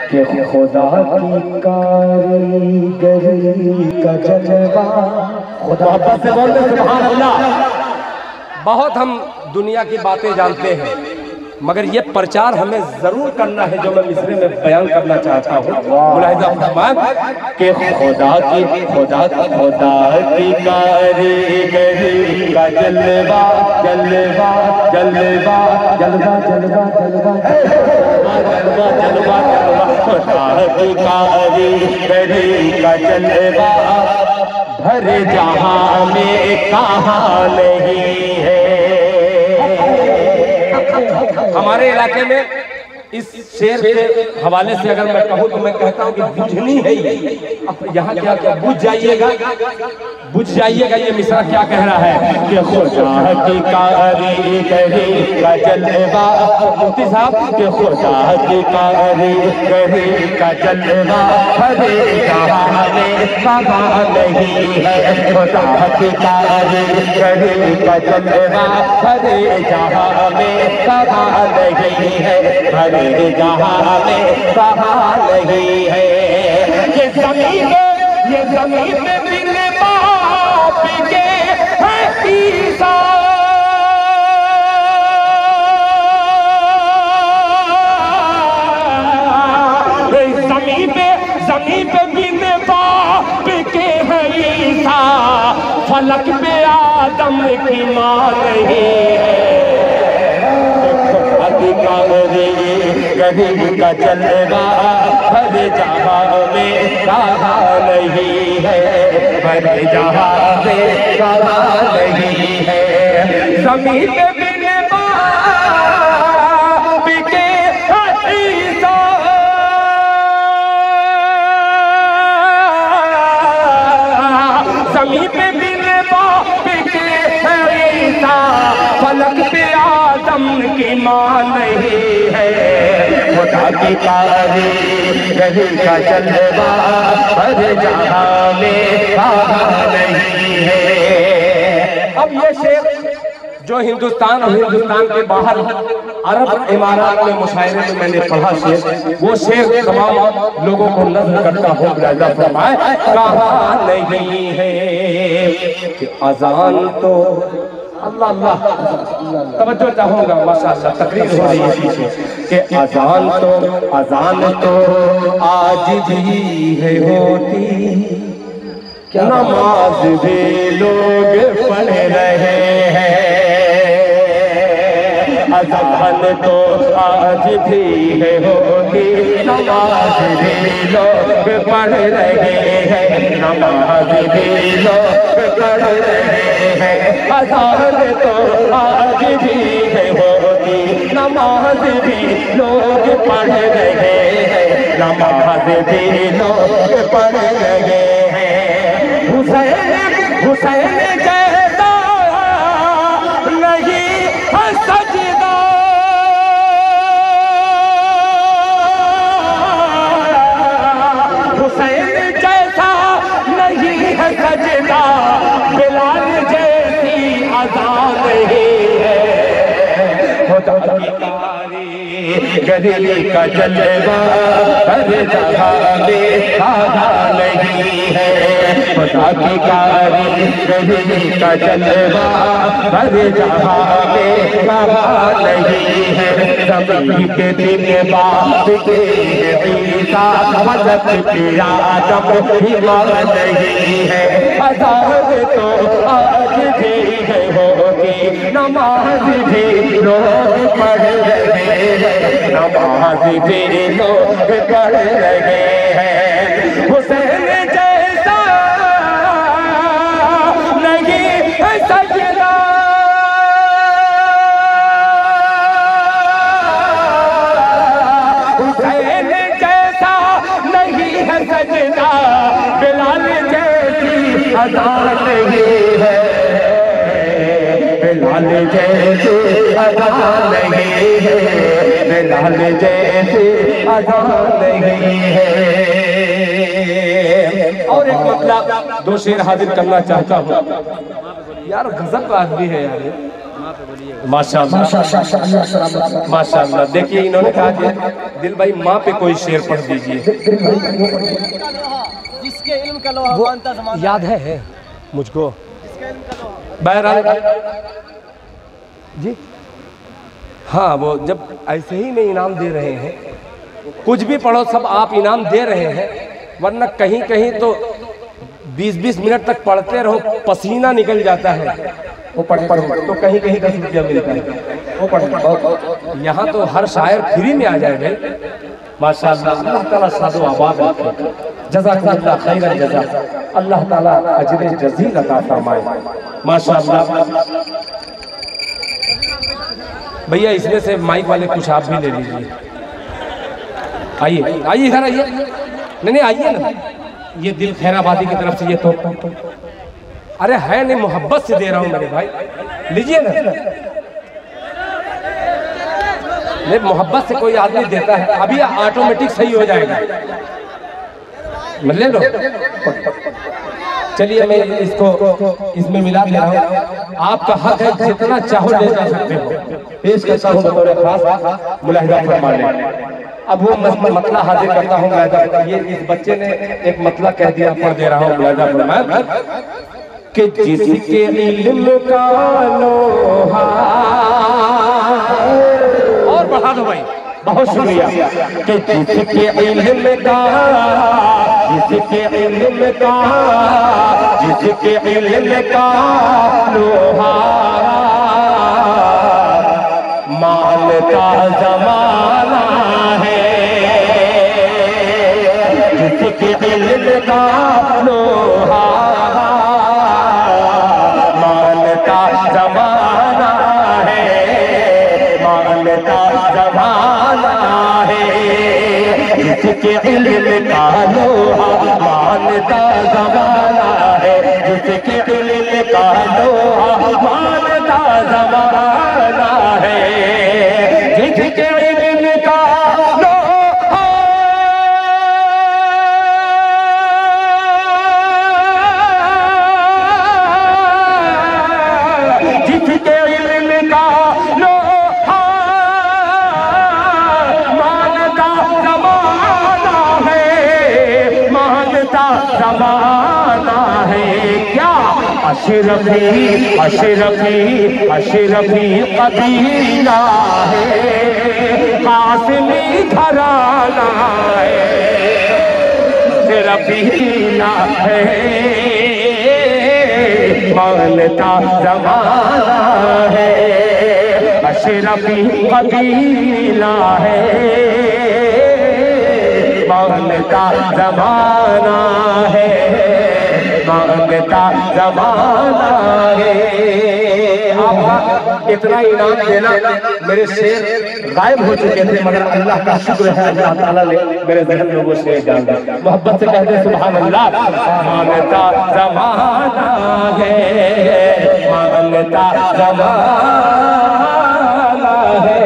कि खुदा की कारीगरी का जलवा। मोहब्बत से बोलते सुभान अल्लाह। बहुत हम दुनिया की बातें जानते हैं, मगर ये प्रचार हमें जरूर करना है जो मैं मिसरे में बयान करना चाहता हूँ। मुलाहिजा फरमाएं कि खुदा की कारीगरी का जलवा जलवा जलवा जलवा जलवा जलवा जलवा जलवा जलवा। खुदा की कारीगरी का जलवा भरे जहां में कहाँ नहीं है। हमारे इलाके में इस शेर के हवाले से अगर मैं कहूँ तो मैं कहता हूँ कि बुझनी है ये। अब यहाँ क्या क्या बुझ जाइएगा ये मिसरा क्या कह रहा है कि खुदा की कारीगरी का जलवा। मुफ्ती साहब कि खुदा की कारीगरी का जलवा हरे जहां में कहाँ नहीं है। खुदा की कारीगरी का जलवा हरे जहां में कहाँ नहीं है। हरे जहां में कहाँ नहीं है। ये जमीन में बिन बाप के है ईसा। जमीन पे बिन बाप के है ईसा। फलक पे आदम की मां नहीं है। गरीब का जलवा हर जहां में कहाँ नहीं है। हर जहां में कहाँ नहीं है। ज़मीन पे बिन बाप के ईसा। ज़मीन पे बिन बाप के ईसा। फलक पे आदम की मां नहीं है। खुदा की कारीगरी का जलवा हर जहां में कहाँ नहीं है। अब ये शेर जो हिंदुस्तान और हिंदुस्तान के बाहर अरब इमारात में मुशायरे में मैंने पढ़ा शेर, वो शेर तमाम लोगों को नज़्म करता हूँ। मुलाहिजा फरमाएं कहाँ नहीं है कि अजान तो अल्लाह अल्लाह तवज्जो चाहूंगा माशाअल्लाह तकरीर हो रही है पीछे कि अजान तो आज भी है होती। नमाज भी लोग पढ़ रहे हैं। अजान तो आज भी है होती। नमाज भी लोग पढ़ रहे हैं। नमाज भी लोग पढ़ रहे हैं। अजान तो आज भी है होती। नमाज भी लोग पढ़ रहे हैं। नमाज भी लोग पढ़ रहे हैं। हुसैन जैसा नहीं है सजदा। हुसैन जैसा नहीं है सजदा। बिलाल जैसी अज़ान नहीं है। खुदा की कारीगरी का जलवा हर जहां में कहाँ नहीं है। खुदा की कारीगरी का जलवा हर जहां में कहाँ नहीं है। ज़मीन पे बिन बाप के ईसा। फलक पे आदम की मां नहीं है। अज़ान तो आज भी है होती। नमाज भी लोग पढ़ रहे हैं। नमाज भी लोग पढ़ रहे हैं। हुसैन जैसा नहीं है सजदा। हुसैन जैसा नहीं है सजदा। बिलाल जैसी अज़ान नहीं है। बिलाल जैसी अज़ान नहीं है। बिलाल जैसी अज़ान नहीं है। और एक मतलब दो शेर हाजिर करना चाहता हूँ। यार गजब का आदमी है यार। माशाअल्लाह माशाअल्लाह। देखिए इन्होंने कहा कि दिल भाई माँ पे कोई शेर पढ़ दीजिए। जिसके इल्म का लोहा मानता ज़माना याद है मुझको। बहरहाल जी हाँ, वो जब ऐसे ही में इनाम दे रहे हैं, कुछ भी पढ़ो सब आप इनाम दे रहे हैं, वरना कहीं कहीं तो 20-20 मिनट तक पढ़ते रहो, पसीना निकल जाता है, वो पढ़ तो कहीं कहीं 10 रुपया मिलता है, वो पढ़। यहाँ तो हर शायर फ्री में आ जाए भाई। माशाअल्लाह, अल्लाह ताला सादो आबाद रखे, जज़ाकल्लाह खैरन जज़ा, अल्लाह ताला अजर जज़ील अता फरमाए। माशाअल्लाह। भैया इसमें से माइक वाले कुछ आप भी ले लीजिए। आइए आइए इधर आइए, नहीं आइए ना, ये दिल खैराबादी की तरफ से ये तो अरे है नहीं, मोहब्बत से दे रहा हूँ मेरे भाई, लीजिए ना। नहीं मोहब्बत से कोई आदमी देता है, अभी ऑटोमेटिक सही हो जाएगा, ले लो। चलिए मैं इसको इसमें मिला दे रहा हूँ, आपका हक है, जितना चाहो ले जा सकते हो। पेश करता हूँ बतौर खास मुलाहिदा फरमा लें। अब वो मतला हाजिर करता हूँ। ये इस बच्चे ने एक मतला कह दिया, पढ़ दे रहा हूँ मुलाहिदा फरमाए कि जिसके इल्म का लोहा, और बढ़ा दो भाई, बहुत शुक्रिया। कि जिसके इल्म का, जिसके इल्म का, जिसके इल्म का लोहा मानता ज़माना है, जिसके इल्म का लोहा मानता ज़माना है, मानता ज़माना है, जिसके इल्म का लोहा मानता ज़माना है, जिसके इल्म का लोहा मानता ज़माना है, जिसके इल्म का लोहा, जिसके इल्म का लोहा मानता ज़माना है, मानता ज़माना है। क्या अशरफी अशरफी अशरफी कबीला है, कासिमी घराना है, अशरफीना है, मानता ज़माना है, अशरफी कबीला है, मानता ज़माना है, मांगता ज़माना है। आपका इतना इनाम देना, मेरे शेर गायब हो चुके थे, मगर अल्लाह का शुक्र है, अल्लाह ताला ने मेरे ज़हन में वो शेर डाल दिया। मोहब्बत से कहते सुभान अल्लाह। मांगता ज़माना है, मांगता ज़माना है,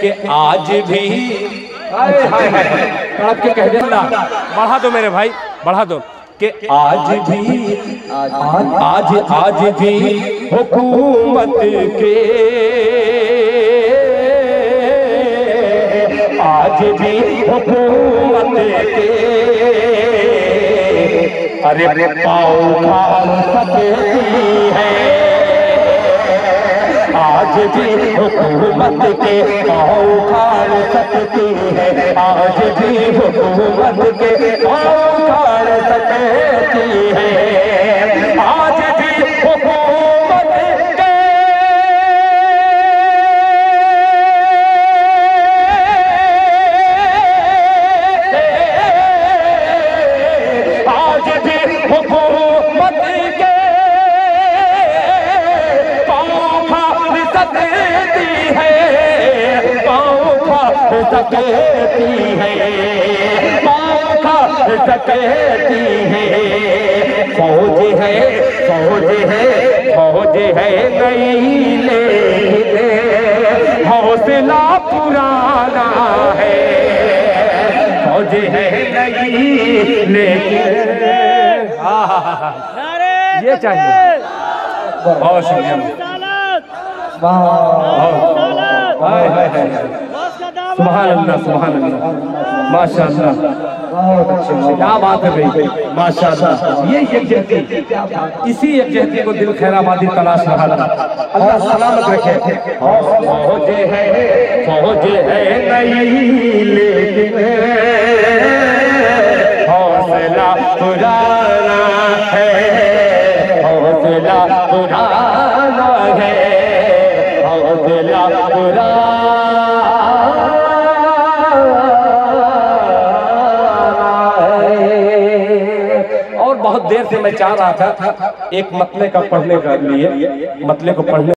कि आज भी तड़प के कह देना, बढ़ा दो मेरे भाई, बढ़ा दो, कि आज भी आज भी हुकूमत के, आज भी हुकूमत के, अरे पाँव उखाड़ सकती है, आज भी हुकूमत के पाँव उखाड़ सकती है, आज भी हुकूमत के पाँव उखाड़ सकती है, आज भी हुकूमत के, आज भी हुकूमत के सकती है, सकती है, फौज है, फौज है, फौज है नहीं, लेकिन हौसला पुराना है, फौज है नहीं लेकिन, ये चाहिए। बहुत शुक्रिया। हाय हाय हाय, सुभान अल्लाह सुभान अल्लाह, माशाअल्लाह, क्या बात है भाई, माशाअल्लाह। ये यकजहती, इसी यकजहती को दिल खैराबादी तलाश रहा था। अल्लाह सलामत रखे। फौज है नहीं लेकिन हौसला पुराना है, हौसला पुराना है, हौसला पुराना है। और बहुत देर से मैं चाह रहा था एक मतले का पढ़ने के लिए, मतले को पढ़ने